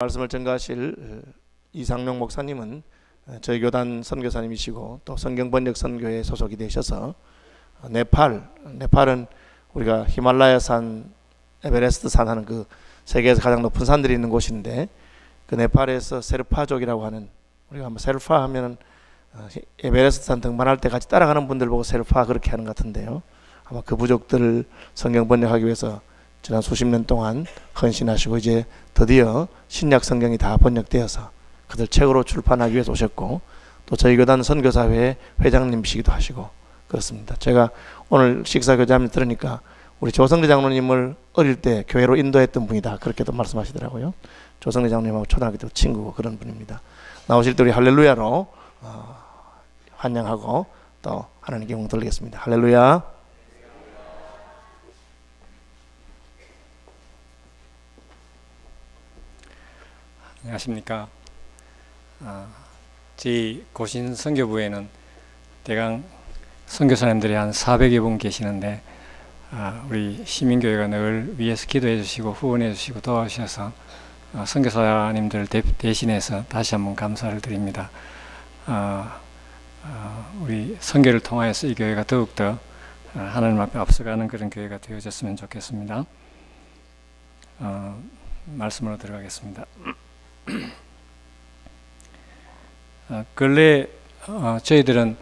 말씀을 전가하실 이상용 목사님은 저희 교단 선교사님이시고 또 성경번역 선교회 소속이 되셔서 네팔은 우리가 히말라야산, 에베레스트산 하는 그 세계에서 가장 높은 산들이 있는 곳인데, 그 네팔에서 세르파족이라고 하는, 우리가 한번 세르파 하면은 에베레스트산 등반할 때 같이 따라가는 분들 보고 세르파 그렇게 하는 것 같은데요. 아마 그 부족들을 성경 번역하기 위해서 지난 수십 년 동안 헌신하시고 이제 드디어 신약 성경이 다 번역되어서 그들 책으로 출판하기 위해서 오셨고, 또 저희 교단 선교사회 회장님이시기도 하시고 그렇습니다. 제가 오늘 식사 교제하면서 들으니까 우리 조성래 장로님을 어릴 때 교회로 인도했던 분이다, 그렇게도 말씀하시더라고요. 조성래 장로님하고 초등학교 때 친구고 그런 분입니다. 나오실 때 우리 할렐루야로 환영하고 또 하나님께 영광 돌리겠습니다. 할렐루야. 안녕하십니까. 저희 고신 선교부에는 대강 선교사님들이 한 400여 분 계시는데, 우리 시민교회가 늘 위에서 기도해 주시고 후원해 주시고 도와주셔서 선교사님들 대신해서 다시 한번 감사를 드립니다. 우리 선교를 통하여서 이 교회가 더욱더 하나님 앞에 앞서가는 그런 교회가 되어졌으면 좋겠습니다. 말씀으로 들어가겠습니다. 근래 저희들은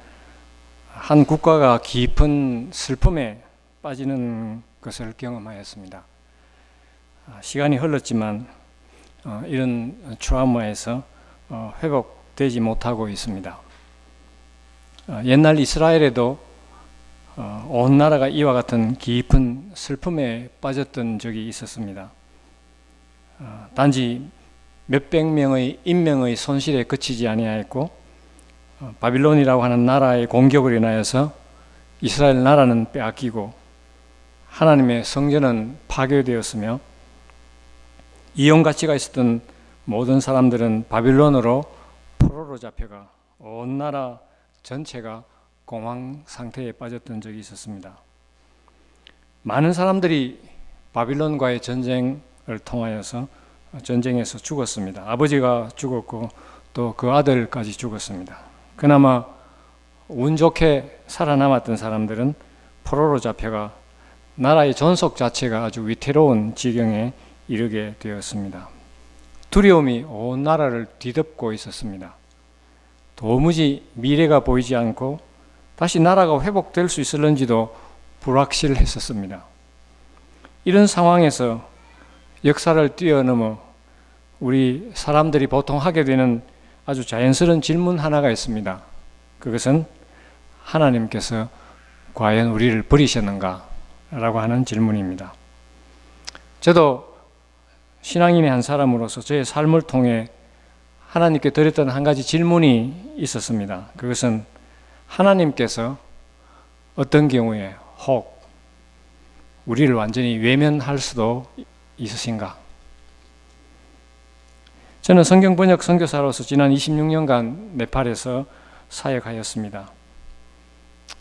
한 국가가 깊은 슬픔에 빠지는 것을 경험하였습니다. 시간이 흘렀지만 이런 트라우마에서 회복되지 못하고 있습니다. 옛날 이스라엘에도 온 나라가 이와 같은 깊은 슬픔에 빠졌던 적이 있었습니다. 단지 몇백 명의 인명의 손실에 그치지 아니하였고, 바빌론이라고 하는 나라의 공격으로 인하여서 이스라엘 나라는 빼앗기고 하나님의 성전은 파괴되었으며, 이용 가치가 있었던 모든 사람들은 바빌론으로 포로로 잡혀가 온 나라 전체가 공황 상태에 빠졌던 적이 있었습니다. 많은 사람들이 바빌론과의 전쟁을 통하여서 전쟁에서 죽었습니다. 아버지가 죽었고 또 그 아들까지 죽었습니다. 그나마 운 좋게 살아남았던 사람들은 포로로 잡혀가 나라의 존속 자체가 아주 위태로운 지경에 이르게 되었습니다. 두려움이 온 나라를 뒤덮고 있었습니다. 도무지 미래가 보이지 않고 다시 나라가 회복될 수 있을는지도 불확실했었습니다. 이런 상황에서 역사를 뛰어넘어 우리 사람들이 보통 하게 되는 아주 자연스러운 질문 하나가 있습니다. 그것은 하나님께서 과연 우리를 버리셨는가? 라고 하는 질문입니다. 저도 신앙인의 한 사람으로서 저의 삶을 통해 하나님께 드렸던 한 가지 질문이 있었습니다. 그것은 하나님께서 어떤 경우에 혹 우리를 완전히 외면할 수도 있으신가? 저는 성경번역 선교사로서 지난 26년간 네팔에서 사역하였습니다.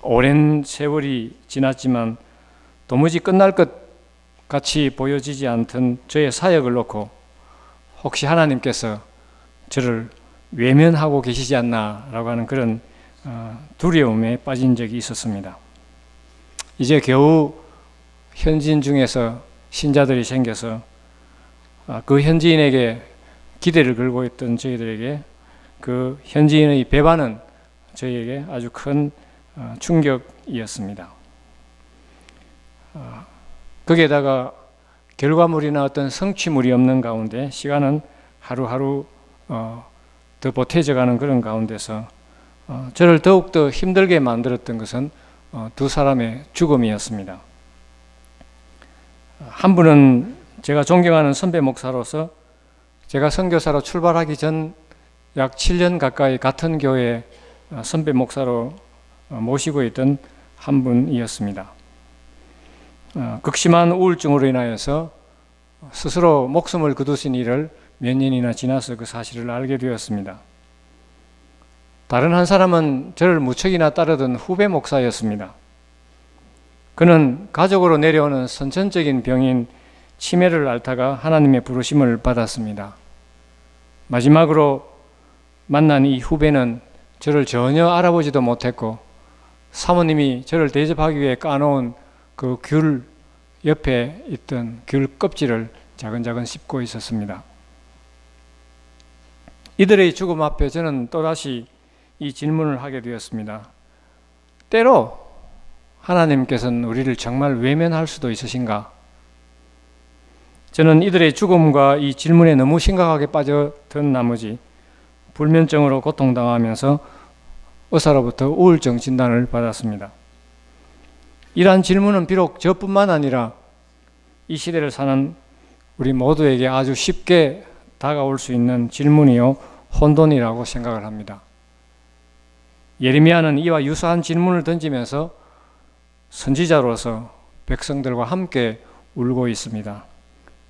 오랜 세월이 지났지만 도무지 끝날 것 같이 보여지지 않던 저의 사역을 놓고 혹시 하나님께서 저를 외면하고 계시지 않나라고 하는 그런 두려움에 빠진 적이 있었습니다. 이제 겨우 현지인 중에서 신자들이 생겨서 그 현지인에게 기대를 걸고 있던 저희들에게 그 현지인의 배반은 저희에게 아주 큰 충격이었습니다. 거기에다가 결과물이나 어떤 성취물이 없는 가운데 시간은 하루하루 더 보태져가는 그런 가운데서 저를 더욱더 힘들게 만들었던 것은 두 사람의 죽음이었습니다. 한 분은 제가 존경하는 선배 목사로서 제가 선교사로 출발하기 전 약 7년 가까이 같은 교회 선배 목사로 모시고 있던 한 분이었습니다. 극심한 우울증으로 인하여서 스스로 목숨을 거두신 일을 몇 년이나 지나서 그 사실을 알게 되었습니다. 다른 한 사람은 저를 무척이나 따르던 후배 목사였습니다. 그는 가족으로 내려오는 선천적인 병인 치매를 앓다가 하나님의 부르심을 받았습니다. 마지막으로 만난 이 후배는 저를 전혀 알아보지도 못했고 사모님이 저를 대접하기 위해 까놓은 그 귤 옆에 있던 귤 껍질을 자근자근 씹고 있었습니다. 이들의 죽음 앞에 저는 또다시 이 질문을 하게 되었습니다. 때로 하나님께서는 우리를 정말 외면할 수도 있으신가? 저는 이들의 죽음과 이 질문에 너무 심각하게 빠져든 나머지 불면증으로 고통당하면서 의사로부터 우울증 진단을 받았습니다. 이러한 질문은 비록 저뿐만 아니라 이 시대를 사는 우리 모두에게 아주 쉽게 다가올 수 있는 질문이요 혼돈이라고 생각을 합니다. 예레미야는 이와 유사한 질문을 던지면서 선지자로서 백성들과 함께 울고 있습니다.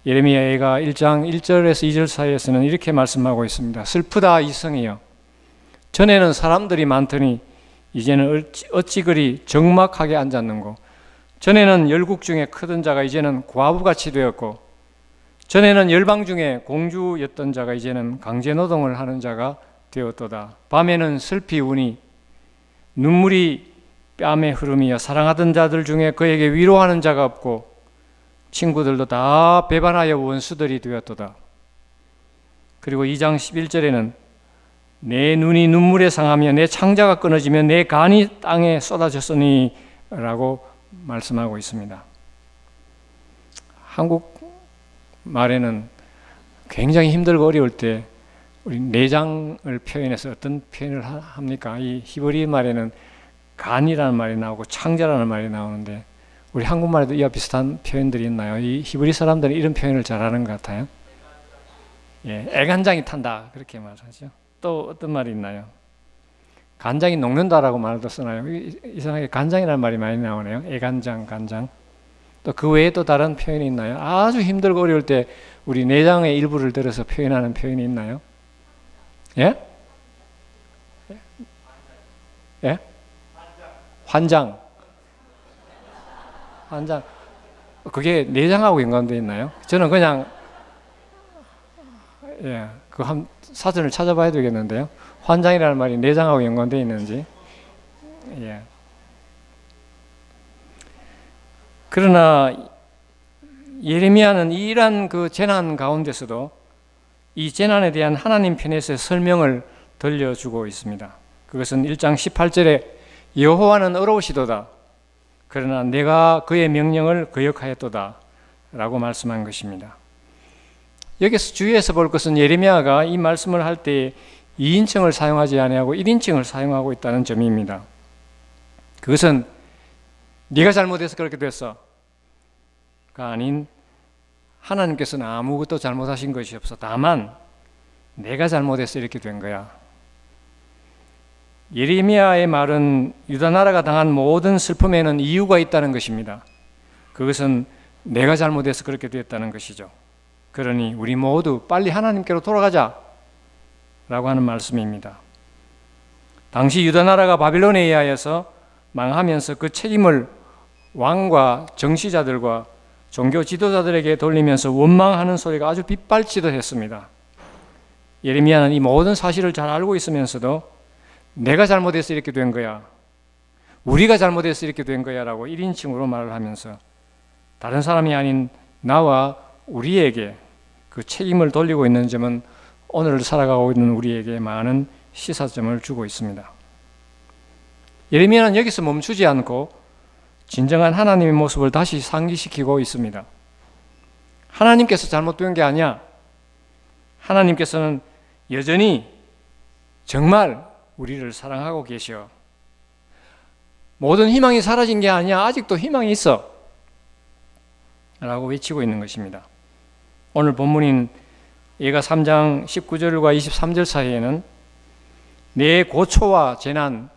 예레미야가 1장 1절에서 2절 사이에서는 이렇게 말씀하고 있습니다. 슬프다 이 성이여, 전에는 사람들이 많더니 이제는 어찌 그리 적막하게 앉았는고. 전에는 열국 중에 크던 자가 이제는 과부같이 되었고, 전에는 열방 중에 공주였던 자가 이제는 강제노동을 하는 자가 되었도다. 밤에는 슬피 우니 눈물이 뺨에 흐름이여, 사랑하던 자들 중에 그에게 위로하는 자가 없고 친구들도 다 배반하여 원수들이 되었도다. 그리고 2장 11절에는 내 눈이 눈물에 상하며 내 창자가 끊어지며 내 간이 땅에 쏟아졌으니 라고 말씀하고 있습니다. 한국 말에는 굉장히 힘들고 어려울 때 우리 내장을 표현해서 어떤 표현을 합니까? 이 히브리 말에는 간이라는 말이 나오고 창자라는 말이 나오는데 우리 한국말에도 이와 비슷한 표현들이 있나요? 이 히브리 사람들은 이런 표현을 잘하는 것 같아요. 예, 애간장이 탄다 그렇게 말하죠. 또 어떤 말이 있나요? 간장이 녹는다라고 말도 쓰나요? 이상하게 간장이라는 말이 많이 나오네요. 애간장, 간장. 또 그 외에 또 다른 표현이 있나요? 아주 힘들고 어려울 때 우리 내장의 일부를 들어서 표현하는 표현이 있나요? 예? 예? 환장. 환장. 그게 내장하고 연관되어 있나요? 저는 그냥 그 한 사전을 찾아봐야 되겠는데요. 환장이라는 말이 내장하고 연관되어 있는지. 예. 그러나 예레미야는 이러한 그 재난 가운데서도 이 재난에 대한 하나님 편에서의 설명을 들려주고 있습니다. 그것은 1장 18절에 여호와는 의로우시도다. 그러나 내가 그의 명령을 거역하였도다 라고 말씀한 것입니다. 여기서 주의해서 볼 것은 예레미야가 이 말씀을 할 때 2인칭을 사용하지 아니하고 1인칭을 사용하고 있다는 점입니다. 그것은 네가 잘못해서 그렇게 됐어가 아닌 하나님께서는 아무것도 잘못하신 것이 없어. 다만 내가 잘못해서 이렇게 된 거야. 예레미야의 말은 유다 나라가 당한 모든 슬픔에는 이유가 있다는 것입니다. 그것은 내가 잘못해서 그렇게 됐다는 것이죠. 그러니 우리 모두 빨리 하나님께로 돌아가자 라고 하는 말씀입니다. 당시 유다 나라가 바빌론에 의하여서 망하면서 그 책임을 왕과 정치자들과 종교 지도자들에게 돌리면서 원망하는 소리가 아주 빗발치듯 했습니다. 예레미야는 이 모든 사실을 잘 알고 있으면서도 내가 잘못해서 이렇게 된 거야, 우리가 잘못해서 이렇게 된 거야 라고 1인칭으로 말을 하면서 다른 사람이 아닌 나와 우리에게 그 책임을 돌리고 있는 점은 오늘 살아가고 있는 우리에게 많은 시사점을 주고 있습니다. 예레미야는 여기서 멈추지 않고 진정한 하나님의 모습을 다시 상기시키고 있습니다. 하나님께서 잘못된 게 아니야. 하나님께서는 여전히 정말 우리를 사랑하고 계셔. 모든 희망이 사라진 게 아니야. 아직도 희망이 있어 라고 외치고 있는 것입니다. 오늘 본문인 예가 3장 19절과 23절 사이에는 내 고초와 재난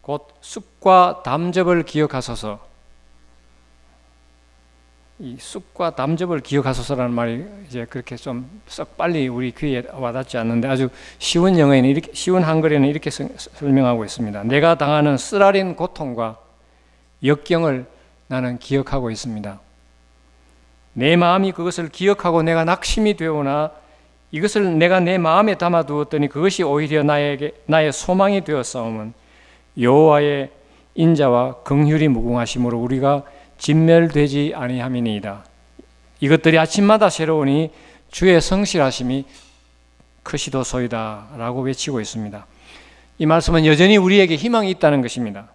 곧 쑥과 담즙을 기억하소서. 이 쑥과 담즙을 기억하소서라는 말이 이제 그렇게 좀 썩 빨리 우리 귀에 와닿지 않는데 아주 쉬운 영어에는 이렇게, 쉬운 한글에는 이렇게 설명하고 있습니다. 내가 당하는 쓰라린 고통과 역경을 나는 기억하고 있습니다. 내 마음이 그것을 기억하고 내가 낙심이 되오나 이것을 내가 내 마음에 담아두었더니 그것이 오히려 나의 소망이 되었사오면 여호와의 인자와 긍휼이 무궁하심으로 우리가 진멸되지 아니함이니이다. 이것들이 아침마다 새로우니 주의 성실하심이 크시도소이다 라고 외치고 있습니다. 이 말씀은 여전히 우리에게 희망이 있다는 것입니다.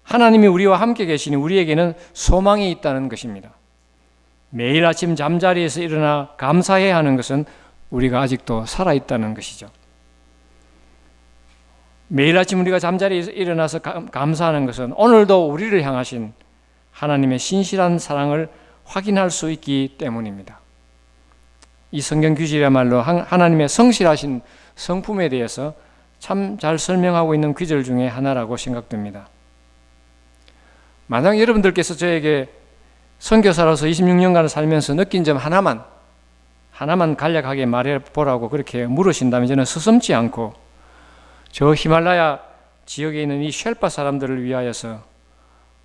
하나님이 우리와 함께 계시니 우리에게는 소망이 있다는 것입니다. 매일 아침 잠자리에서 일어나 감사해야 하는 것은 우리가 아직도 살아있다는 것이죠. 매일 아침 우리가 잠자리에서 일어나서 감사하는 것은 오늘도 우리를 향하신 하나님의 신실한 사랑을 확인할 수 있기 때문입니다. 이 성경 규절이야말로 하나님의 성실하신 성품에 대해서 참 잘 설명하고 있는 규절 중에 하나라고 생각됩니다. 만약 여러분들께서 저에게 선교사로서 26년간 살면서 느낀 점 하나만 간략하게 말해보라고 그렇게 물으신다면 저는 서슴지 않고 저 히말라야 지역에 있는 이 쉘파 사람들을 위하여서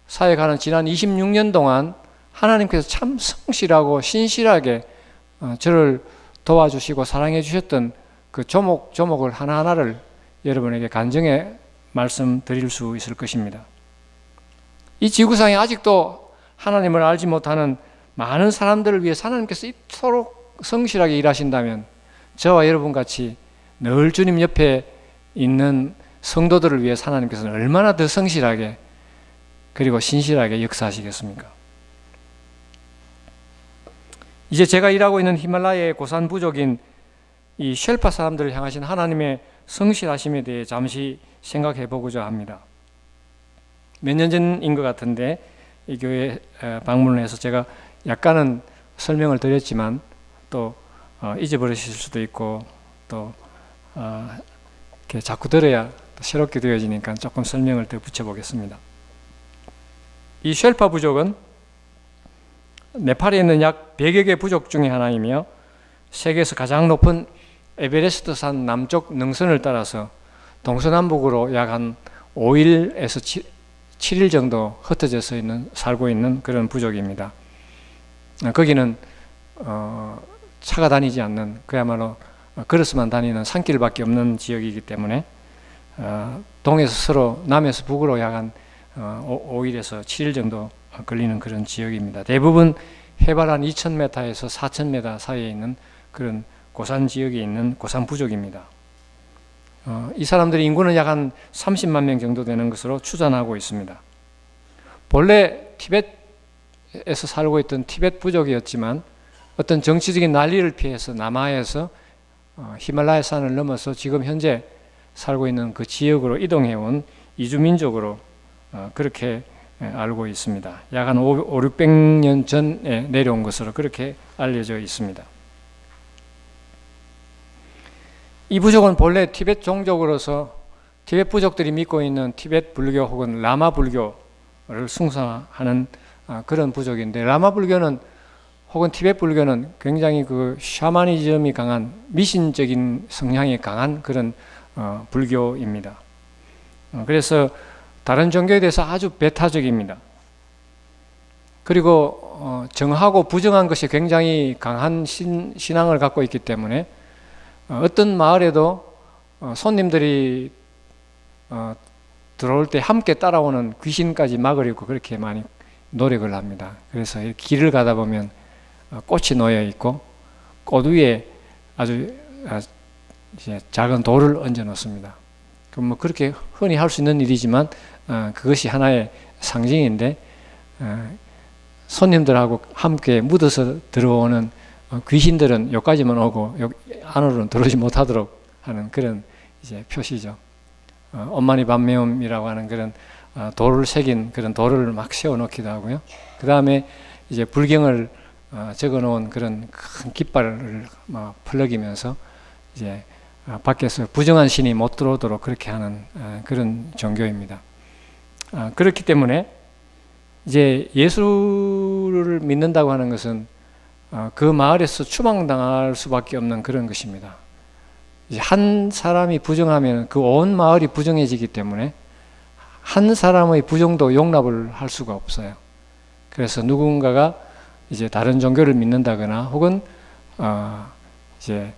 사역하는 지난 26년 동안 하나님께서 참 성실하고 신실하게 저를 도와주시고 사랑해 주셨던 그 조목을 하나하나를 여러분에게 간증해 말씀드릴 수 있을 것입니다. 이 지구상에 아직도 하나님을 알지 못하는 많은 사람들을 위해서 하나님께서 이토록 성실하게 일하신다면 저와 여러분같이 늘 주님 옆에 있는 성도들을 위해서 하나님께서는 얼마나 더 성실하게 그리고 신실하게 역사하시겠습니까? 이제 제가 일하고 있는 히말라야의 고산 부족인 이 쉘파 사람들을 향하신 하나님의 성실하심에 대해 잠시 생각해 보고자 합니다. 몇 년 전인 것 같은데 이 교회 방문을 해서 제가 약간은 설명을 드렸지만 또 잊어버리실 수도 있고 또 이렇게 자꾸 들어야 새롭게 되어지니까 조금 설명을 더 붙여보겠습니다. 이 쉘파 부족은 네팔에 있는 약 100여 개 부족 중에 하나이며 세계에서 가장 높은 에베레스트 산 남쪽 능선을 따라서 동서남북으로 약 한 5일에서 7일 정도 흩어져서 살고 있는 그런 부족입니다. 거기는 차가 다니지 않는 그야말로 걸어서만 다니는 산길밖에 없는 지역이기 때문에 동에서 서로 남에서 북으로 약 한 5일에서 7일 정도 걸리는 그런 지역입니다. 대부분 해발 한 2,000m에서 4,000m 사이에 있는 그런 고산 지역에 있는 고산 부족입니다. 이 사람들의 인구는 약 한 30만 명 정도 되는 것으로 추산하고 있습니다. 본래 티벳에서 살고 있던 티벳 부족이었지만 어떤 정치적인 난리를 피해서 남하에서 히말라야 산을 넘어서 지금 현재 살고 있는 그 지역으로 이동해온 이주민족으로 그렇게 알고 있습니다. 약 한 500~600년 전에 내려온 것으로 그렇게 알려져 있습니다. 이 부족은 본래 티벳 종족으로서 티벳 부족들이 믿고 있는 티벳 불교 혹은 라마 불교를 숭상하는 그런 부족인데, 라마 불교는 혹은 티벳 불교는 굉장히 그 샤머니즘이 강한 미신적인 성향이 강한 그런 불교입니다. 그래서 다른 종교에 대해서 아주 배타적입니다. 그리고 정하고 부정한 것이 굉장히 강한 신앙을 갖고 있기 때문에 어떤 마을에도 손님들이 들어올 때 함께 따라오는 귀신까지 막으려고 그렇게 많이 노력을 합니다. 그래서 길을 가다 보면 꽃이 놓여 있고 꽃 위에 아주 작은 돌을 얹어 놓습니다. 그럼 뭐 그렇게 흔히 할 수 있는 일이지만 그것이 하나의 상징인데, 손님들하고 함께 묻어서 들어오는 귀신들은 여기까지만 오고 안으로는 들어오지 못하도록 하는 그런 이제 표시죠. 엄마니 밤매움이라고 하는 그런 돌을 새긴 그런 돌을 막 세워놓기도 하고요. 그 다음에 이제 불경을 적어놓은 그런 큰 깃발을 펄럭이면서 이제 밖에서 부정한 신이 못 들어오도록 그렇게 하는 그런 종교입니다. 그렇기 때문에 이제 예수를 믿는다고 하는 것은 그 마을에서 추방당할 수밖에 없는 그런 것입니다. 이제 한 사람이 부정하면 그 온 마을이 부정해지기 때문에 한 사람의 부정도 용납을 할 수가 없어요. 그래서 누군가가 이제 다른 종교를 믿는다거나 혹은 이제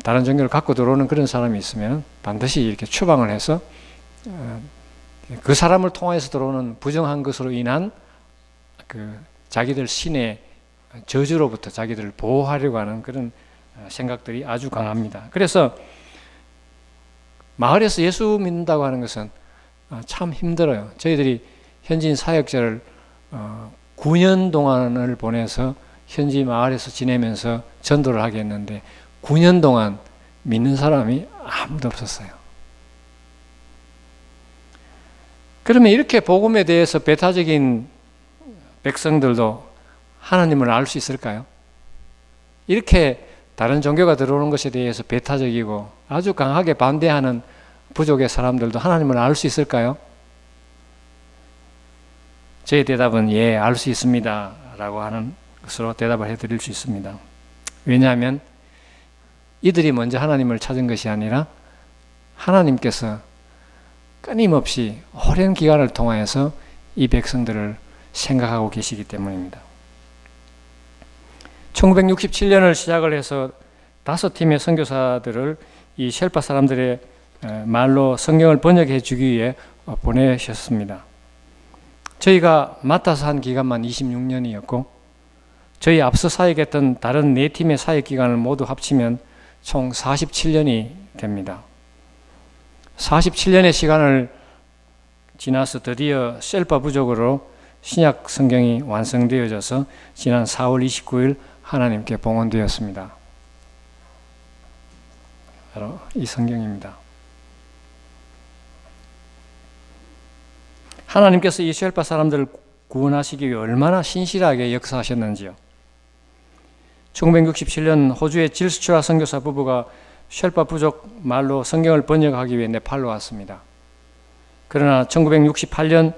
다른 종교를 갖고 들어오는 그런 사람이 있으면 반드시 이렇게 추방을 해서 그 사람을 통해서 들어오는 부정한 것으로 인한 그 자기들 신의 저주로부터 자기들을 보호하려고 하는 그런 생각들이 아주 강합니다. 그래서 마을에서 예수 믿는다고 하는 것은 참 힘들어요. 저희들이 현지인 사역자를 9년 동안을 보내서 현지 마을에서 지내면서 전도를 하게 했는데 9년 동안 믿는 사람이 아무도 없었어요. 그러면 이렇게 복음에 대해서 배타적인 백성들도 하나님을 알 수 있을까요? 이렇게 다른 종교가 들어오는 것에 대해서 배타적이고 아주 강하게 반대하는 부족의 사람들도 하나님을 알 수 있을까요? 저의 대답은 예, 알 수 있습니다 라고 하는 것으로 대답을 해드릴 수 있습니다. 왜냐하면 이들이 먼저 하나님을 찾은 것이 아니라 하나님께서 끊임없이 오랜 기간을 통하여서 이 백성들을 생각하고 계시기 때문입니다. 1967년을 시작을 해서 5팀의 선교사들을 이 쉘파 사람들의 말로 성경을 번역해 주기 위해 보내셨습니다. 저희가 맡아서 한 기간만 26년이었고 저희 앞서 사역했던 다른 4팀의 사역 기간을 모두 합치면 총 47년이 됩니다. 47년의 시간을 지나서 드디어 셀파 부족으로 신약 성경이 완성되어져서 지난 4월 29일 하나님께 봉헌되었습니다. 바로 이 성경입니다. 하나님께서 이 쉘파 사람들을 구원하시기 위해 얼마나 신실하게 역사하셨는지요. 1967년 호주의 질스추라 선교사 부부가 쉘파 부족 말로 성경을 번역하기 위해 네팔로 왔습니다. 그러나 1968년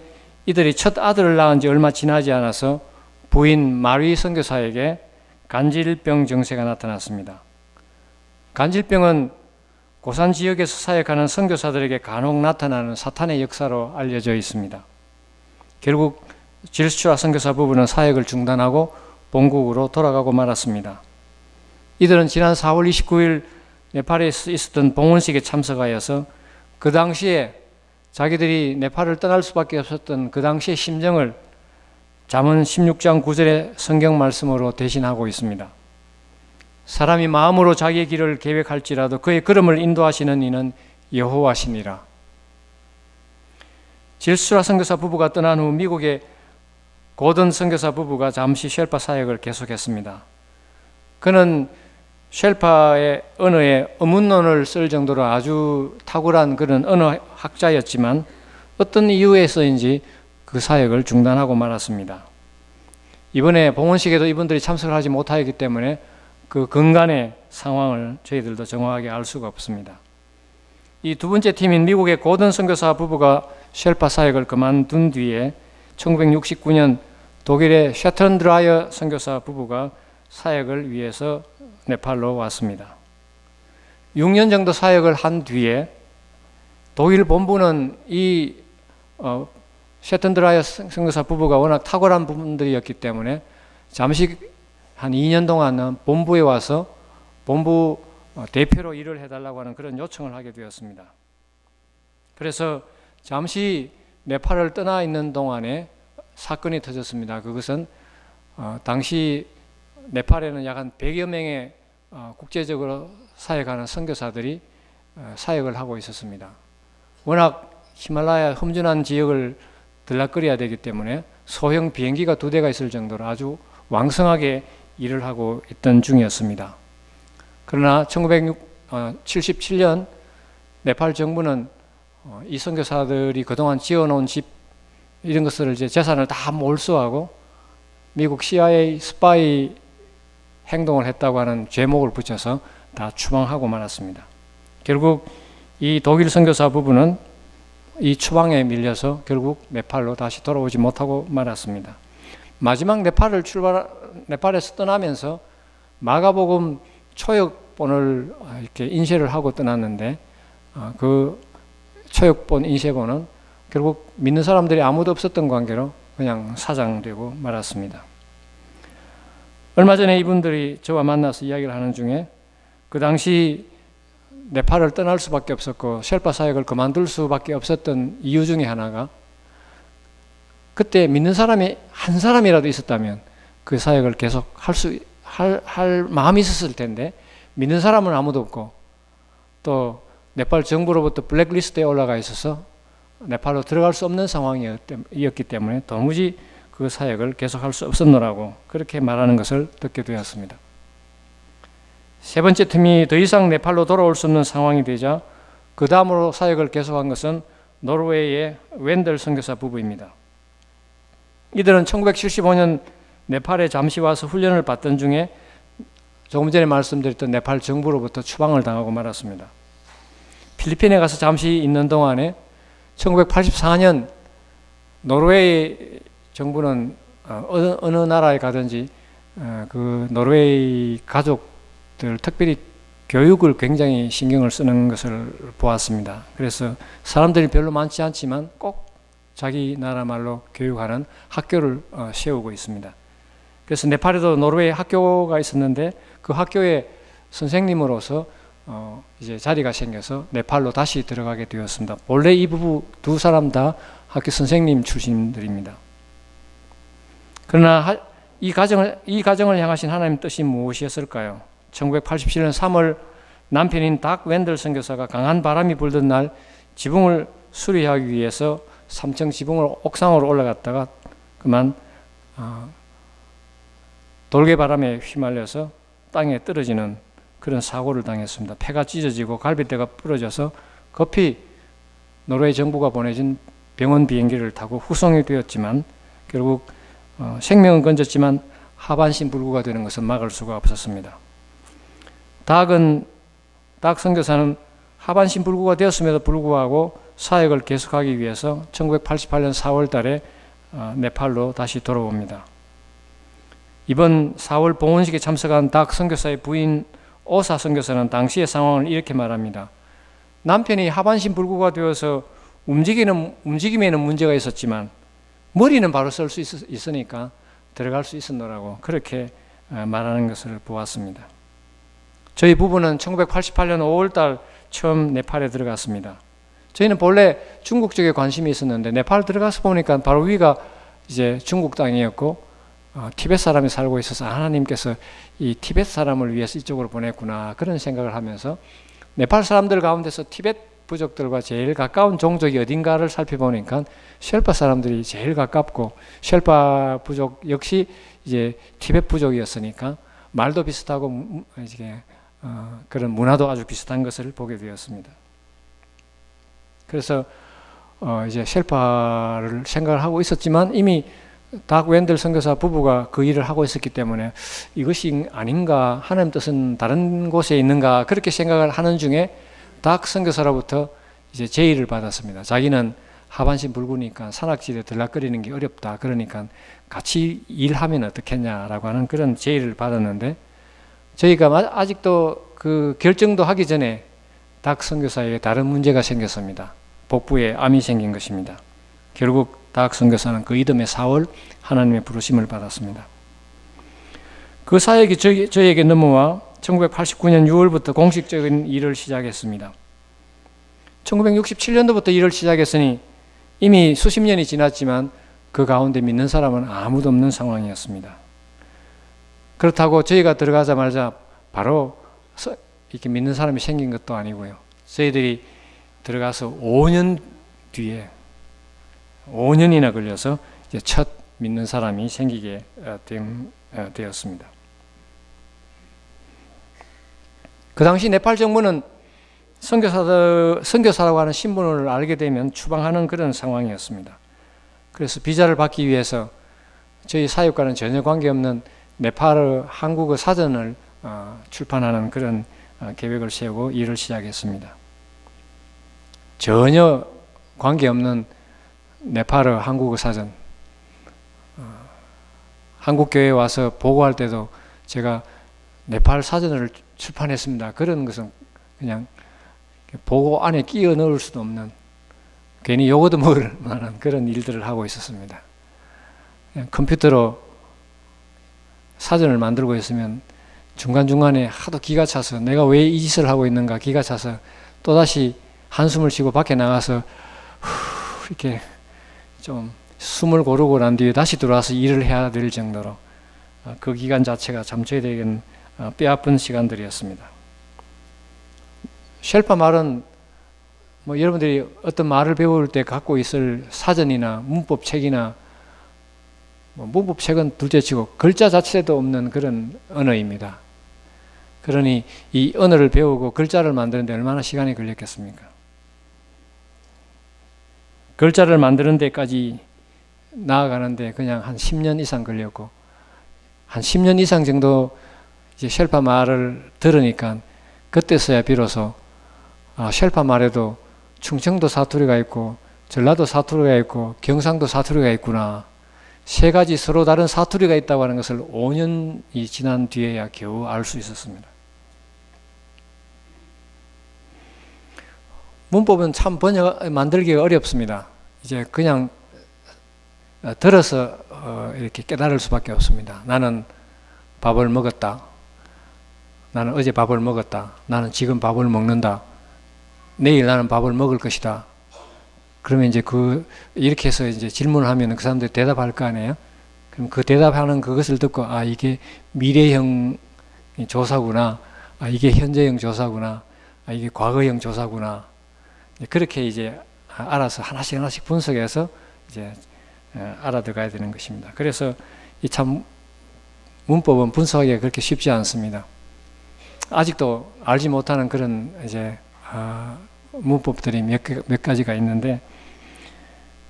이들이 첫 아들을 낳은 지 얼마 지나지 않아서 부인 마리 선교사에게 간질병 증세가 나타났습니다. 간질병은 고산 지역에서 사역하는 선교사들에게 간혹 나타나는 사탄의 역사로 알려져 있습니다. 결국 질스추라 선교사 부부는 사역을 중단하고 본국으로 돌아가고 말았습니다. 이들은 지난 4월 29일 네팔에 있었던 봉헌식에 참석하여서 그 당시에 자기들이 네팔을 떠날 수밖에 없었던 그 당시의 심정을 잠언 16장 9절의 성경 말씀으로 대신하고 있습니다. 사람이 마음으로 자기의 길을 계획할지라도 그의 걸음을 인도하시는 이는 여호와시니라. 질스추라 선교사 부부가 떠난 후 미국의 고든 선교사 부부가 잠시 쉘파 사역을 계속했습니다. 그는 쉘파의 언어에 어문론을 쓸 정도로 아주 탁월한 그런 언어 학자였지만 어떤 이유에서인지 그 사역을 중단하고 말았습니다. 이번에 봉헌식에도 이분들이 참석을 하지 못하였기 때문에 그 근간의 상황을 저희들도 정확하게 알 수가 없습니다. 이 두 번째 팀인 미국의 고든 선교사 부부가 쉘파 사역을 그만둔 뒤에 1969년 독일의 샤턴드라이어 선교사 부부가 사역을 위해서 네팔로 왔습니다. 6년 정도 사역을 한 뒤에 독일 본부는 이 샤턴드라이어 선교사 부부가 워낙 탁월한 분들이었기 때문에 잠시 한 2년 동안은 본부에 와서 본부 대표로 일을 해달라고 하는 그런 요청을 하게 되었습니다. 그래서 잠시 네팔을 떠나 있는 동안에 사건이 터졌습니다. 그것은 당시 네팔에는 약 한 100여 명의 국제적으로 사역하는 선교사들이 사역을 하고 있었습니다. 워낙 히말라야 험준한 지역을 들락거려야 되기 때문에 소형 비행기가 2대가 있을 정도로 아주 왕성하게 일을 하고 있던 중이었습니다. 그러나 1977년 네팔 정부는 이 선교사들이 그동안 지어놓은 집 이런 것을 이제 재산을 다 몰수하고 미국 CIA 스파이 행동을 했다고 하는 죄목을 붙여서 다 추방하고 말았습니다. 결국 이 독일 선교사 부부는 이 추방에 밀려서 결국 네팔로 다시 돌아오지 못하고 말았습니다. 마지막 네팔에서 떠나면서 마가복음 초역본을 이렇게 인쇄를 하고 떠났는데 그 초역본 인쇄본은 결국 믿는 사람들이 아무도 없었던 관계로 그냥 사장되고 말았습니다. 얼마 전에 이분들이 저와 만나서 이야기를 하는 중에 그 당시 네팔을 떠날 수밖에 없었고 쉘파 사역을 그만둘 수밖에 없었던 이유 중에 하나가 그때 믿는 사람이 한 사람이라도 있었다면 그 사역을 계속 할 마음이 있었을 텐데 믿는 사람은 아무도 없고 또 네팔 정부로부터 블랙리스트에 올라가 있어서 네팔로 들어갈 수 없는 상황이었기 때문에 도무지 그 사역을 계속할 수 없었노라고 그렇게 말하는 것을 듣게 되었습니다. 세 번째 틈이 더 이상 네팔로 돌아올 수 없는 상황이 되자 그 다음으로 사역을 계속한 것은 노르웨이의 웬델 선교사 부부입니다. 이들은 1975년 네팔에 잠시 와서 훈련을 받던 중에 조금 전에 말씀드렸던 네팔 정부로부터 추방을 당하고 말았습니다. 필리핀에 가서 잠시 있는 동안에 1984년 노르웨이 정부는 어느 나라에 가든지 그 노르웨이 가족들 특별히 교육을 굉장히 신경을 쓰는 것을 보았습니다. 그래서 사람들이 별로 많지 않지만 꼭 자기 나라 말로 교육하는 학교를 세우고 있습니다. 그래서 네팔에도 노르웨이 학교가 있었는데 그 학교의 선생님으로서 이제 자리가 생겨서 네팔로 다시 들어가게 되었습니다. 원래 이 부부 두 사람 다 학교 선생님 출신들입니다. 그러나 이 가정을 향하신 하나님의 뜻이 무엇이었을까요? 1987년 3월 남편인 닥 웬델 선교사가 강한 바람이 불던 날 지붕을 수리하기 위해서 3층 지붕을 옥상으로 올라갔다가 그만 돌개바람에 휘말려서 땅에 떨어지는 그런 사고를 당했습니다. 폐가 찢어지고 갈비뼈가 부러져서 급히 노르웨이 정부가 보내준 병원 비행기를 타고 후송이 되었지만 결국 생명은 건졌지만 하반신 불구가 되는 것은 막을 수가 없었습니다. 닥 선교사는 하반신 불구가 되었음에도 불구하고 사역을 계속하기 위해서 1988년 4월 달에 네팔로 다시 돌아옵니다. 이번 4월 봉헌식에 참석한 닥 선교사의 부인 오사 선교사는 당시의 상황을 이렇게 말합니다. 남편이 하반신 불구가 되어서 움직임에는 문제가 있었지만 머리는 바로 쓸 수 있으니까 들어갈 수 있었노라고 그렇게 말하는 것을 보았습니다. 저희 부부는 1988년 5월달 처음 네팔에 들어갔습니다. 저희는 본래 중국 쪽에 관심이 있었는데 네팔 들어가서 보니까 바로 위가 이제 중국 땅이었고 티벳 사람이 살고 있어서 하나님께서 이 티벳 사람을 위해서 이쪽으로 보냈구나 그런 생각을 하면서 네팔 사람들 가운데서 티벳 부족들과 제일 가까운 종족이 어딘가를 살펴보니까 쉘파 사람들이 제일 가깝고 쉘파 부족 역시 이제 티벳 부족이었으니까 말도 비슷하고 이제 그런 문화도 아주 비슷한 것을 보게 되었습니다. 그래서 이제 쉘파를 생각을 하고 있었지만 이미 닥 웬델 선교사 부부가 그 일을 하고 있었기 때문에 이것이 아닌가 하나님 뜻은 다른 곳에 있는가 그렇게 생각을 하는 중에 닥 선교사로부터 이제 제의를 받았습니다. 자기는 하반신 불구니까 산악지대 들락거리는 게 어렵다. 그러니까 같이 일하면 어떻겠냐라고 하는 그런 제의를 받았는데 저희가 아직도 그 결정도 하기 전에 닥 선교사에게 다른 문제가 생겼습니다. 복부에 암이 생긴 것입니다. 결국 닥 선교사는 그 이듬해 4월 하나님의 부르심을 받았습니다. 그 사역이 저희에게 넘어와 1989년 6월부터 공식적인 일을 시작했습니다. 1967년도부터 일을 시작했으니 이미 수십 년이 지났지만 그 가운데 믿는 사람은 아무도 없는 상황이었습니다. 그렇다고 저희가 들어가자마자 바로 이렇게 믿는 사람이 생긴 것도 아니고요. 저희들이 들어가서 5년 뒤에 5년이나 걸려서 이제 첫 믿는 사람이 생기게 되었습니다. 그 당시 네팔 정부는 선교사라고 하는 신분을 알게 되면 추방하는 그런 상황이었습니다. 그래서 비자를 받기 위해서 저희 사역과는 전혀 관계없는 네팔 한국어 사전을 출판하는 그런 계획을 세우고 일을 시작했습니다. 전혀 관계없는 네팔어 한국어 사전 한국교회에 와서 보고할 때도 제가 네팔 사전을 출판했습니다. 그런 것은 그냥 보고 안에 끼워 넣을 수도 없는 괜히 요거도 먹을 만한 그런 일들을 하고 있었습니다. 그냥 컴퓨터로 사전을 만들고 있으면 중간중간에 하도 기가 차서 내가 왜 이 짓을 하고 있는가 기가 차서 또다시 한숨을 쉬고 밖에 나가서 이렇게 좀 숨을 고르고 난 뒤에 다시 들어와서 일을 해야 될 정도로 그 기간 자체가 참 저희들에게는 뼈아픈 시간들이었습니다. 쉘파 말은 뭐 여러분들이 어떤 말을 배울 때 갖고 있을 사전이나 문법책이나 문법책은 둘째치고 글자 자체도 없는 그런 언어입니다. 그러니 이 언어를 배우고 글자를 만드는데 얼마나 시간이 걸렸겠습니까? 글자를 만드는 데까지 나아가는데 그냥 한 10년 이상 걸렸고, 한 10년 이상 정도 이제 쉘파 말을 들으니까 그때서야 비로소 쉘파 말에도 충청도 사투리가 있고 전라도 사투리가 있고 경상도 사투리가 있구나, 세 가지 서로 다른 사투리가 있다고 하는 것을 5년이 지난 뒤에야 겨우 알 수 있었습니다. 문법은 참 만들기가 어렵습니다. 이제 그냥 들어서 이렇게 깨달을 수밖에 없습니다. 나는 밥을 먹었다. 나는 어제 밥을 먹었다. 나는 지금 밥을 먹는다. 내일 나는 밥을 먹을 것이다. 그러면 이제 이렇게 해서 이제 질문을 하면 그 사람들이 대답할 거 아니에요? 그럼 그 대답하는 그것을 듣고, 이게 미래형 조사구나. 이게 현재형 조사구나. 이게 과거형 조사구나. 그렇게 이제 알아서 하나씩 분석해서 이제 알아들어가야 되는 것입니다. 그래서 이 참 문법은 분석하기가 그렇게 쉽지 않습니다. 아직도 알지 못하는 그런 이제 문법들이 몇 가지가 있는데,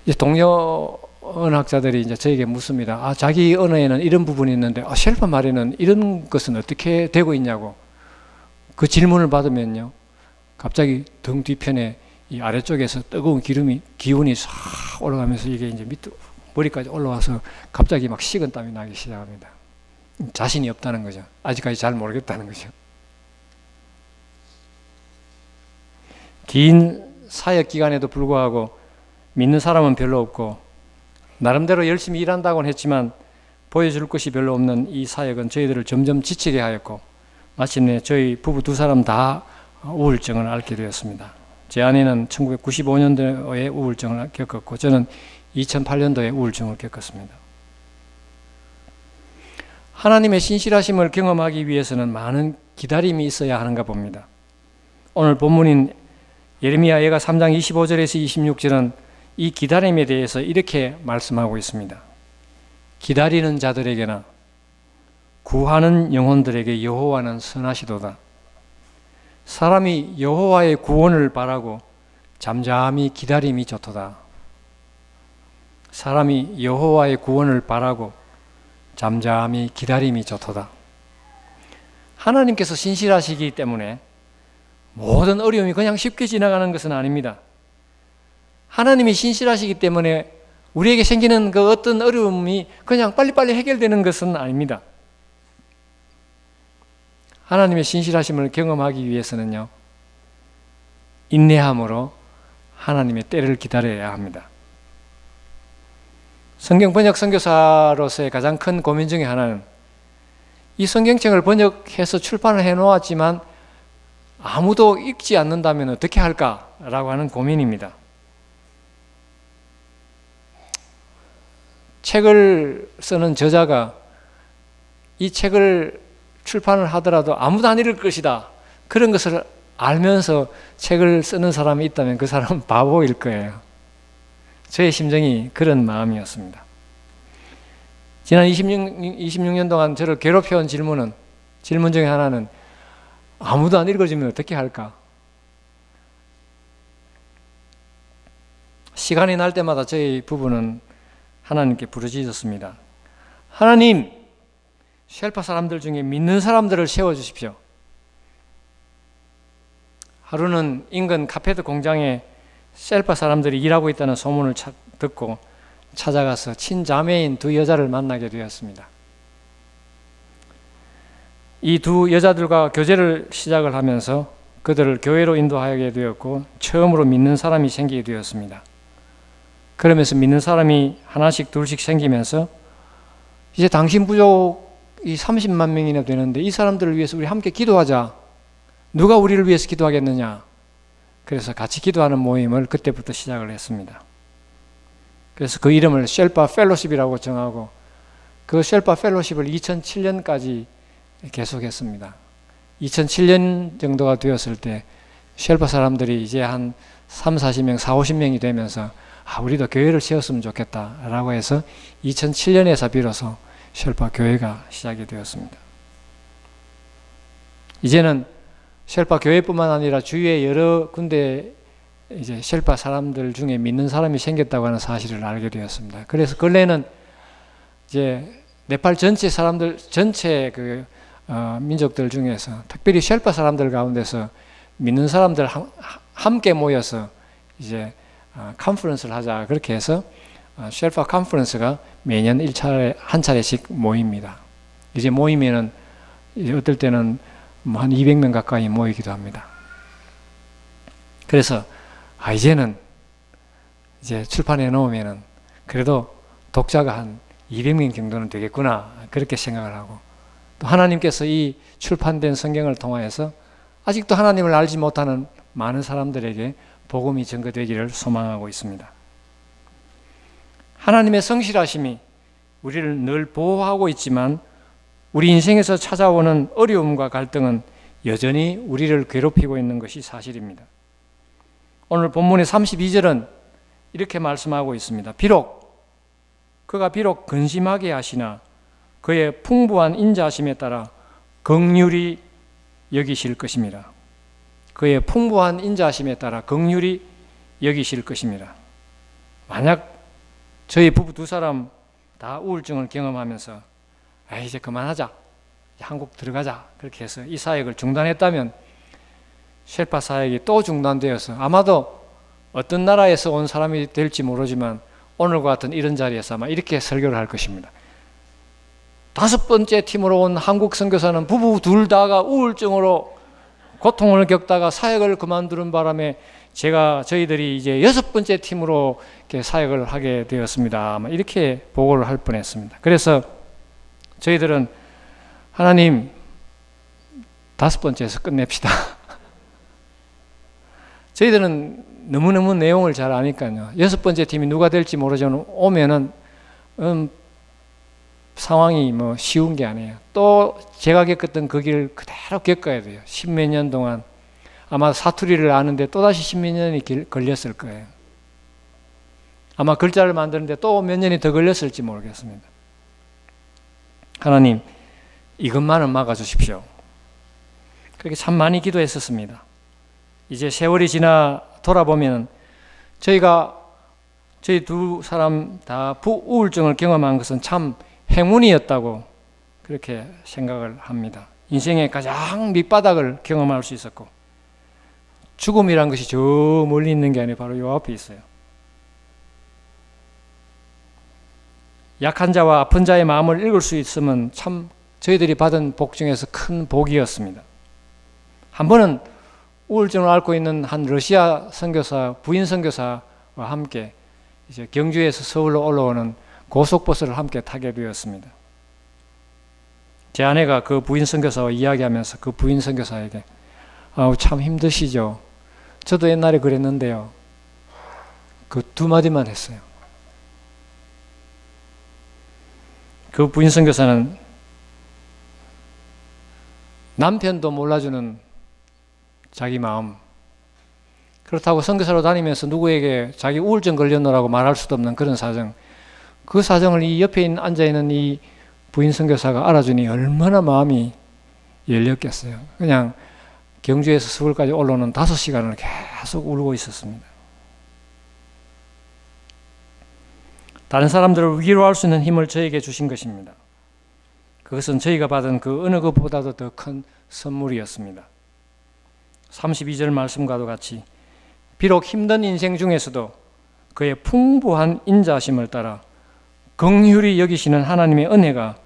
이제 동료 언어학자들이 이제 저에게 묻습니다. 자기 언어에는 이런 부분이 있는데 쉘파 말에는 이런 것은 어떻게 되고 있냐고. 그 질문을 받으면요, 갑자기 등 뒤편에 이 아래쪽에서 뜨거운 기운이 싹 올라가면서 이게 이제 머리까지 올라와서 갑자기 막 식은땀이 나기 시작합니다. 자신이 없다는 거죠. 아직까지 잘 모르겠다는 거죠. 긴 사역 기간에도 불구하고 믿는 사람은 별로 없고, 나름대로 열심히 일한다고는 했지만 보여줄 것이 별로 없는 이 사역은 저희들을 점점 지치게 하였고, 마침내 저희 부부 두 사람 다 우울증을 앓게 되었습니다. 제 아내는 1995년도에 우울증을 겪었고, 저는 2008년도에 우울증을 겪었습니다. 하나님의 신실하심을 경험하기 위해서는 많은 기다림이 있어야 하는가 봅니다. 오늘 본문인 예레미야 예가 3장 25절에서 26절은 이 기다림에 대해서 이렇게 말씀하고 있습니다. 기다리는 자들에게나 구하는 영혼들에게 여호와는 선하시도다. 사람이 여호와의 구원을 바라고 잠잠히 기다림이 좋도다. 사람이 여호와의 구원을 바라고 잠잠히 기다림이 좋도다. 하나님께서 신실하시기 때문에 모든 어려움이 그냥 쉽게 지나가는 것은 아닙니다. 하나님이 신실하시기 때문에 우리에게 생기는 그 어떤 어려움이 그냥 빨리빨리 해결되는 것은 아닙니다. 하나님의 신실하심을 경험하기 위해서는요, 인내함으로 하나님의 때를 기다려야 합니다. 성경 번역 선교사로서의 가장 큰 고민 중에 하나는 이 성경책을 번역해서 출판을 해놓았지만 아무도 읽지 않는다면 어떻게 할까라고 하는 고민입니다. 책을 쓰는 저자가 이 책을 출판을 하더라도 아무도 안 읽을 것이다, 그런 것을 알면서 책을 쓰는 사람이 있다면 그 사람은 바보일 거예요. 저의 심정이 그런 마음이었습니다. 지난 26년 동안 저를 괴롭혀온 질문 중에 하나는 아무도 안 읽어주면 어떻게 할까? 시간이 날 때마다 저희 부부는 하나님께 부르짖었습니다. 하나님, 쉘파 사람들 중에 믿는 사람들을 세워주십시오. 하루는 인근 카페트 공장에 쉘파 사람들이 일하고 있다는 소문을 듣고 찾아가서 친자매인 두 여자를 만나게 되었습니다. 이 두 여자들과 교제를 시작을 하면서 그들을 교회로 인도하게 되었고, 처음으로 믿는 사람이 생기게 되었습니다. 그러면서 믿는 사람이 하나씩 둘씩 생기면서 이제 당신 부족 이 30만 명이나 되는데 이 사람들을 위해서 우리 함께 기도하자. 누가 우리를 위해서 기도하겠느냐. 그래서 같이 기도하는 모임을 그때부터 시작을 했습니다. 그래서 그 이름을 쉘파 펠로십이라고 정하고 그 쉘파 펠로십을 2007년까지 계속했습니다. 2007년 정도가 되었을 때 쉘파 사람들이 이제 한 40명, 50명이 되면서 우리도 교회를 세웠으면 좋겠다라고 해서 2007년에서 비로소 쉘파 교회가 시작이 되었습니다. 이제는 쉘파 교회뿐만 아니라 주위에 여러 군데 이제 쉘파 사람들 중에 믿는 사람이 생겼다고 하는 사실을 알게 되었습니다. 그래서 근래는 이제 네팔 전체 사람들, 전체 민족들 중에서 특별히 쉘파 사람들 가운데서 믿는 사람들 함께 모여서 이제 컨퍼런스를 하자. 그렇게 해서 쉘파 컨퍼런스가 매년 한 차례씩 모입니다. 이제 모이면은 이제 어떨 때는 뭐 한 200명 가까이 모이기도 합니다. 그래서 이제는 이제 출판해 놓으면은 그래도 독자가 한 200명 정도는 되겠구나. 그렇게 생각을 하고 또 하나님께서 이 출판된 성경을 통하여서 아직도 하나님을 알지 못하는 많은 사람들에게 복음이 전거되기를 소망하고 있습니다. 하나님의 성실하심이 우리를 늘 보호하고 있지만 우리 인생에서 찾아오는 어려움과 갈등은 여전히 우리를 괴롭히고 있는 것이 사실입니다. 오늘 본문의 32절은 이렇게 말씀하고 있습니다. 그가 비록 근심하게 하시나 그의 풍부한 인자하심에 따라 긍휼히 여기실 것입니다. 그의 풍부한 인자하심에 따라 긍휼히 여기실 것입니다. 만약 저희 부부 두 사람 다 우울증을 경험하면서 이제 그만하자, 한국 들어가자 그렇게 해서 이 사역을 중단했다면 쉘파 사역이 또 중단되어서 아마도 어떤 나라에서 온 사람이 될지 모르지만 오늘과 같은 이런 자리에서 아마 이렇게 설교를 할 것입니다. 5번째 팀으로 온 한국 선교사는 부부 둘 다가 우울증으로 고통을 겪다가 사역을 그만두는 바람에 저희들이 이제 6번째 팀으로 이렇게 사역을 하게 되었습니다. 아마 이렇게 보고를 할 뻔했습니다. 그래서 저희들은 하나님 5번째에서 끝냅시다. 저희들은 너무너무 내용을 잘 아니까요. 6번째 팀이 누가 될지 모르지만 오면은 상황이 뭐 쉬운 게 아니에요. 또 제가 겪었던 그 길을 그대로 겪어야 돼요. 10몇 년 동안 아마 사투리를 아는데 또다시 10몇 년이 걸렸을 거예요. 아마 글자를 만드는데 또 몇 년이 더 걸렸을지 모르겠습니다. 하나님 이것만은 막아주십시오. 그렇게 참 많이 기도했었습니다. 이제 세월이 지나 돌아보면 저희 두 사람 다 우울증을 경험한 것은 참 행운이었다고 그렇게 생각을 합니다. 인생의 가장 밑바닥을 경험할 수 있었고 죽음이란 것이 저 멀리 있는 게 아니라 바로 요 앞에 있어요. 약한 자와 아픈 자의 마음을 읽을 수 있으면 참 저희들이 받은 복 중에서 큰 복이었습니다. 한 번은 우울증을 앓고 있는 한 러시아 선교사, 부인 선교사와 함께 이제 경주에서 서울로 올라오는 고속버스를 함께 타게 되었습니다. 제 아내가 그 부인 선교사와 이야기하면서 그 부인 선교사에게 참 힘드시죠? 저도 옛날에 그랬는데요. 그 두 마디만 했어요. 그 부인 선교사는 남편도 몰라주는 자기 마음, 그렇다고 선교사로 다니면서 누구에게 자기 우울증 걸렸노라고 말할 수도 없는 그런 사정, 그 사정을 이 옆에 앉아있는 이 부인 선교사가 알아주니 얼마나 마음이 열렸겠어요. 그냥 경주에서 서울까지 올라오는 5시간을 계속 울고 있었습니다. 다른 사람들을 위로할 수 있는 힘을 저에게 주신 것입니다. 그것은 저희가 받은 그 어느 것보다도 더 큰 선물이었습니다. 32절 말씀과도 같이 비록 힘든 인생 중에서도 그의 풍부한 인자심을 따라 긍휼히 여기시는 하나님의 은혜가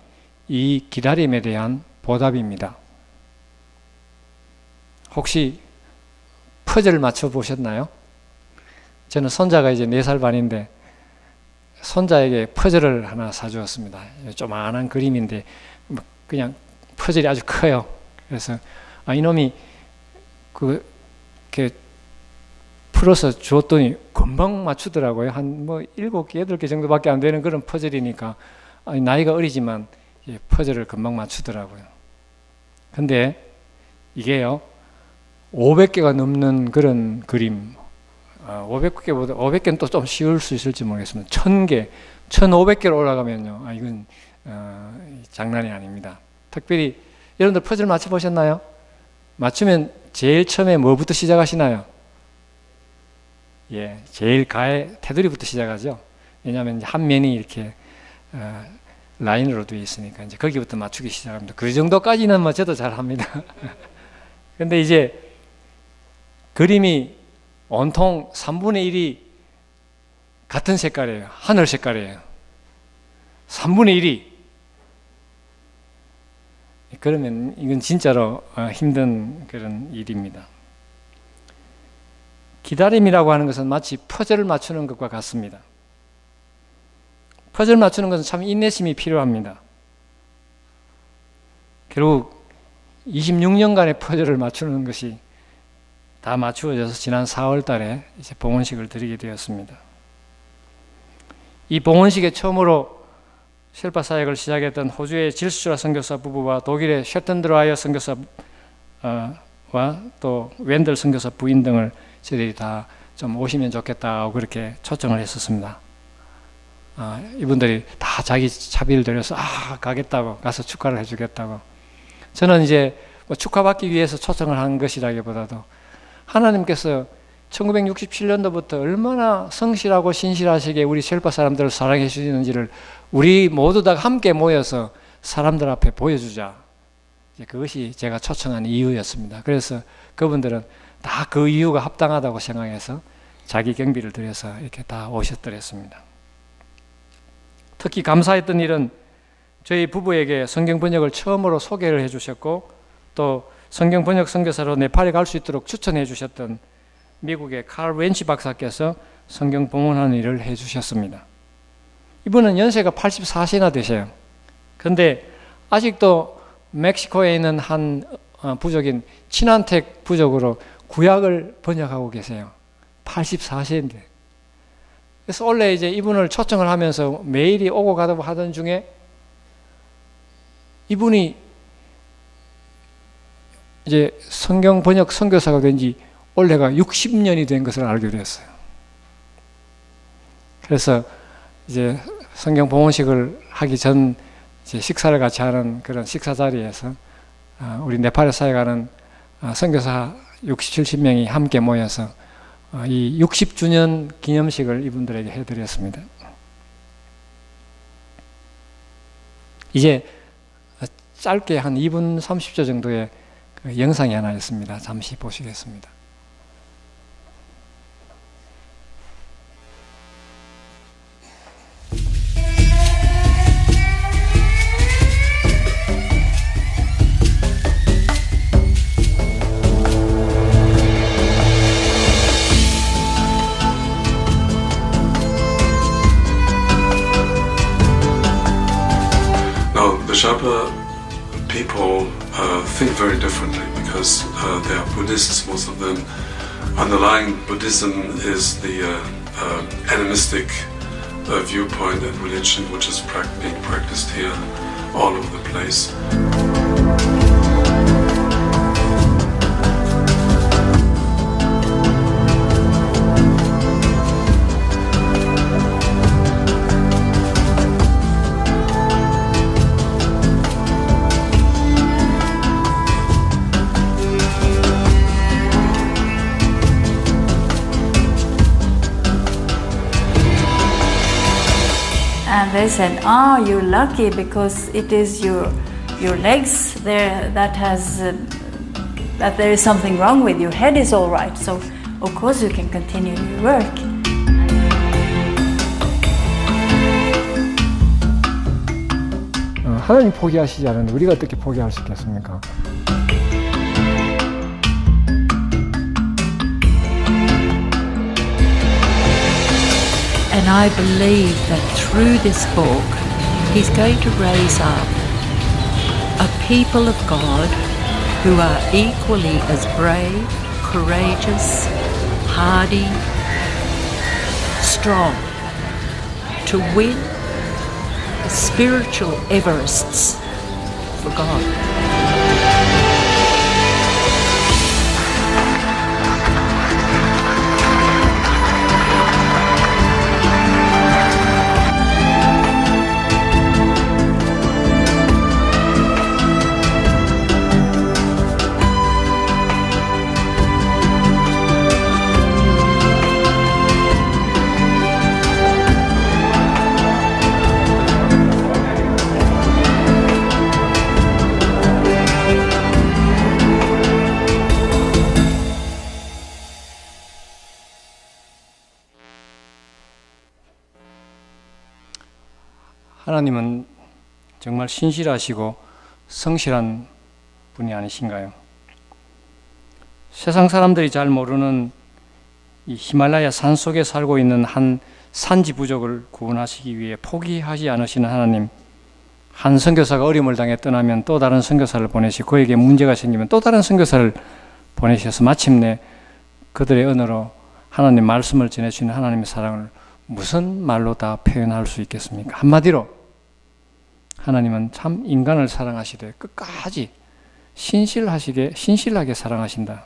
이 기다림에 대한 보답입니다. 혹시 퍼즐 맞춰보셨나요? 저는 손자가 이제 4살 반인데 손자에게 퍼즐을 하나 사주었습니다. 조그마한 그림인데 그냥 퍼즐이 아주 커요. 그래서 이놈이 그렇게 풀어서 주었더니 금방 맞추더라고요. 한 뭐 7개, 8개 정도밖에 안 되는 그런 퍼즐이니까 나이가 어리지만 퍼즐을 금방 맞추더라고요. 근데 이게요, 500개가 넘는 그런 그림, 500개는 또 좀 쉬울 수 있을지 모르겠습니다. 1000개, 1500개로 올라가면요, 이건 장난이 아닙니다. 특별히 여러분들 퍼즐 맞춰보셨나요? 맞추면 제일 처음에 뭐부터 시작하시나요? 예, 제일 가에 테두리부터 시작하죠. 왜냐하면 한 면이 이렇게 라인으로 되어 있으니까 이제 거기부터 맞추기 시작합니다. 그 정도까지는 뭐 저도 잘 합니다. 근데 이제 그림이 온통 3분의 1이 같은 색깔이에요. 하늘 색깔이에요. 3분의 1이. 그러면 이건 진짜로 힘든 그런 일입니다. 기다림이라고 하는 것은 마치 퍼즐을 맞추는 것과 같습니다. 퍼즐 맞추는 것은 참 인내심이 필요합니다. 결국 26년간의 퍼즐을 맞추는 것이 다 맞추어져서 지난 4월 달에 이제 봉헌식을 드리게 되었습니다. 이 봉헌식에 처음으로 쉘파 사역을 시작했던 호주의 질수라 선교사 부부와 독일의 셰튼드라이어 선교사와 또 웬들 선교사 부인 등을 저희들이 다 좀 오시면 좋겠다고 그렇게 초청을 했었습니다. 이분들이 다 자기 차비를 들여서 가겠다고, 가서 축하를 해주겠다고. 저는 이제 뭐 축하받기 위해서 초청을 한 것이라기보다도 하나님께서 1967년도부터 얼마나 성실하고 신실하시게 우리 쉘파 사람들을 사랑해 주시는지를 우리 모두 다 함께 모여서 사람들 앞에 보여주자. 그것이 제가 초청한 이유였습니다. 그래서 그분들은 다 그 이유가 합당하다고 생각해서 자기 경비를 들여서 이렇게 다 오셨더랬습니다. 특히 감사했던 일은 저희 부부에게 성경 번역을 처음으로 소개를 해주셨고 또 성경 번역 선교사로 네팔에 갈 수 있도록 추천해 주셨던 미국의 칼 웬치 박사께서 성경 봉헌하는 일을 해주셨습니다. 이분은 연세가 84세나 되세요. 그런데 아직도 멕시코에 있는 한 부족인 친한텍 부족으로 구약을 번역하고 계세요. 84세인데. 그래서 원래 이제 이분을 초청을 하면서 매일이 오고 가고 하던 중에 이분이 이제 성경 번역 선교사가 된 지 올해가 60년이 된 것을 알게 되었어요. 그래서 이제 성경 봉헌식을 하기 전 이제 식사를 같이 하는 그런 식사 자리에서 우리 네팔에 사역하는 선교사 60, 70명이 함께 모여서 이 60주년 기념식을 이분들에게 해드렸습니다. 이제 짧게 한 2분 30초 정도의 영상이 하나 있습니다. 잠시 보시겠습니다. The Sherpa people think very differently because they are Buddhists, most of them. Underlying Buddhism is the animistic viewpoint and religion which is being practiced here all over the place. And they said, you're lucky because it is your legs there that there is something wrong with. Your head is all right, so of course you can continue your work. 하나님 포기하시지 않은데 우리가 어떻게 포기할 수 있겠습니까? And I believe that through this book, he's going to raise up a people of God who are equally as brave, courageous, hardy, strong to win the spiritual Everests for God. 하나님은 정말 신실하시고 성실한 분이 아니신가요? 세상 사람들이 잘 모르는 이 히말라야 산 속에 살고 있는 한 산지 부족을 구원하시기 위해 포기하지 않으시는 하나님, 한 선교사가 어려움을 당해 떠나면 또 다른 선교사를 보내시고 그에게 문제가 생기면 또 다른 선교사를 보내셔서 마침내 그들의 언어로 하나님 말씀을 전해주시는 하나님의 사랑을 무슨 말로 다 표현할 수 있겠습니까? 한마디로 하나님은 참 인간을 사랑하시되 끝까지 신실하게 사랑하신다.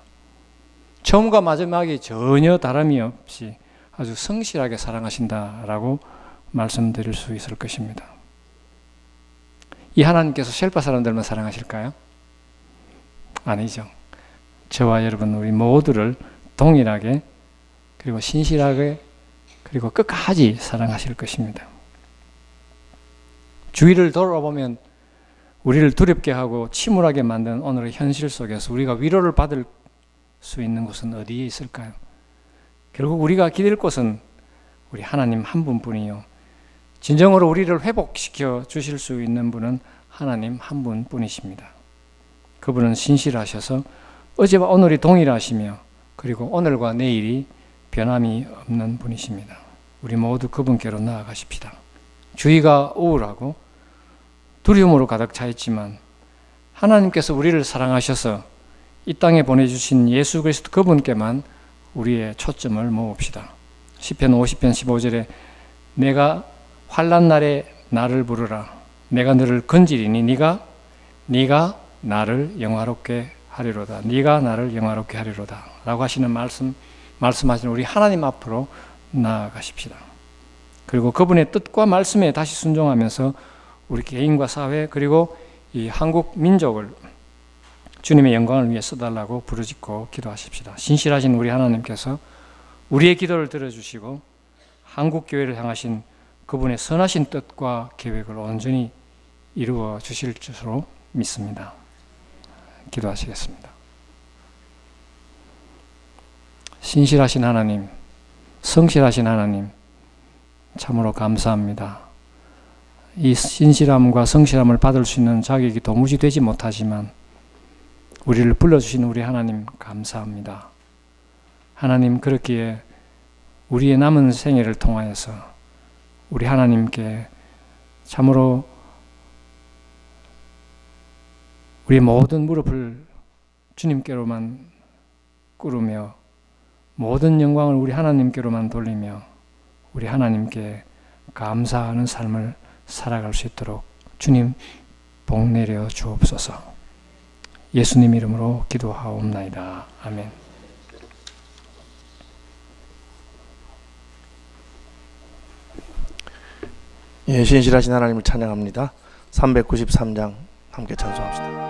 처음과 마지막이 전혀 다름이 없이 아주 성실하게 사랑하신다라고 말씀드릴 수 있을 것입니다. 이 하나님께서 쉘파 사람들만 사랑하실까요? 아니죠. 저와 여러분 우리 모두를 동일하게 그리고 신실하게 그리고 끝까지 사랑하실 것입니다. 주위를 돌아보면 우리를 두렵게 하고 침울하게 만든 오늘의 현실 속에서 우리가 위로를 받을 수 있는 곳은 어디에 있을까요? 결국 우리가 기댈 곳은 우리 하나님 한 분뿐이요. 진정으로 우리를 회복시켜 주실 수 있는 분은 하나님 한 분뿐이십니다. 그분은 신실하셔서 어제와 오늘이 동일하시며 그리고 오늘과 내일이 변함이 없는 분이십니다. 우리 모두 그분께로 나아가십시다. 주위가 우울하고 두려움으로 가득 차 있지만 하나님께서 우리를 사랑하셔서 이 땅에 보내주신 예수 그리스도 그분께만 우리의 초점을 모읍시다. 시편 50편 15절에 내가 환난 날에 나를 부르라. 내가 너를 건지리니 네가 나를 영화롭게 하리로다. 네가 나를 영화롭게 하리로다. 라고 하시는 말씀하시는 우리 하나님 앞으로 나아가십시다. 그리고 그분의 뜻과 말씀에 다시 순종하면서 우리 개인과 사회 그리고 이 한국 민족을 주님의 영광을 위해 써달라고 부르짖고 기도하십시다. 신실하신 우리 하나님께서 우리의 기도를 들어주시고 한국 교회를 향하신 그분의 선하신 뜻과 계획을 온전히 이루어 주실 줄로 믿습니다. 기도하시겠습니다. 신실하신 하나님, 성실하신 하나님, 참으로 감사합니다. 이 신실함과 성실함을 받을 수 있는 자격이 도무지 되지 못하지만 우리를 불러주신 우리 하나님 감사합니다. 하나님 그렇기에 우리의 남은 생애를 통하여서 우리 하나님께 참으로 우리의 모든 무릎을 주님께로만 꿇으며 모든 영광을 우리 하나님께로만 돌리며 우리 하나님께 감사하는 삶을 살아갈 수 있도록 주님 복 내려 주옵소서. 예수님 이름으로 기도하옵나이다. 아멘. 예, 신실하신 하나님을 찬양합니다. 393장 함께 찬송합시다.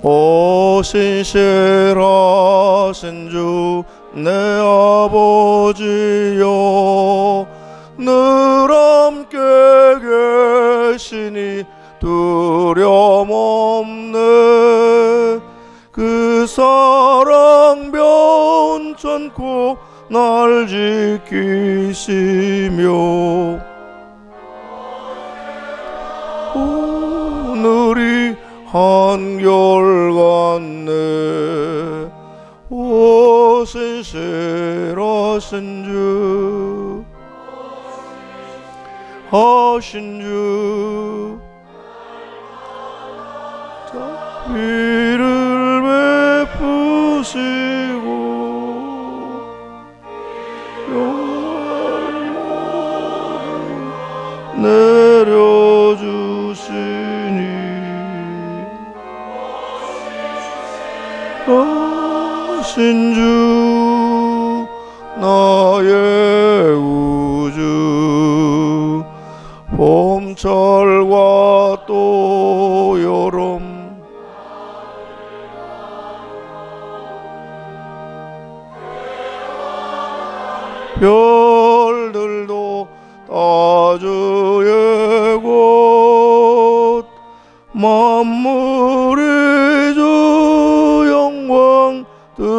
오 신실하신 주 내 아버지여 늘 함께 계시니 두려움 없네. 그 사랑 변찮고 날 지키시며 오늘이 한결같네. 오 신실하신 주, 하신 주, 비를 베푸시고 내려주시니 하신 주, 나의 우주, 봄철과 또 여름, 별들도 다 주의 곳, 만물이 주 영광 드러내도다.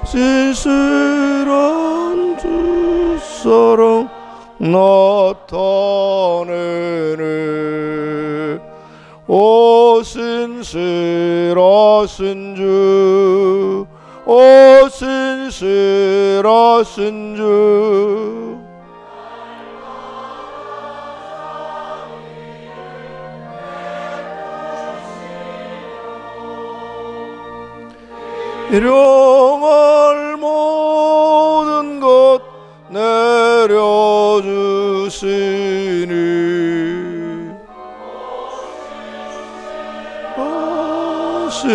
신실한 주 사랑 나타내네. 오 신실하신 주, 오 신실하신 주, 일용할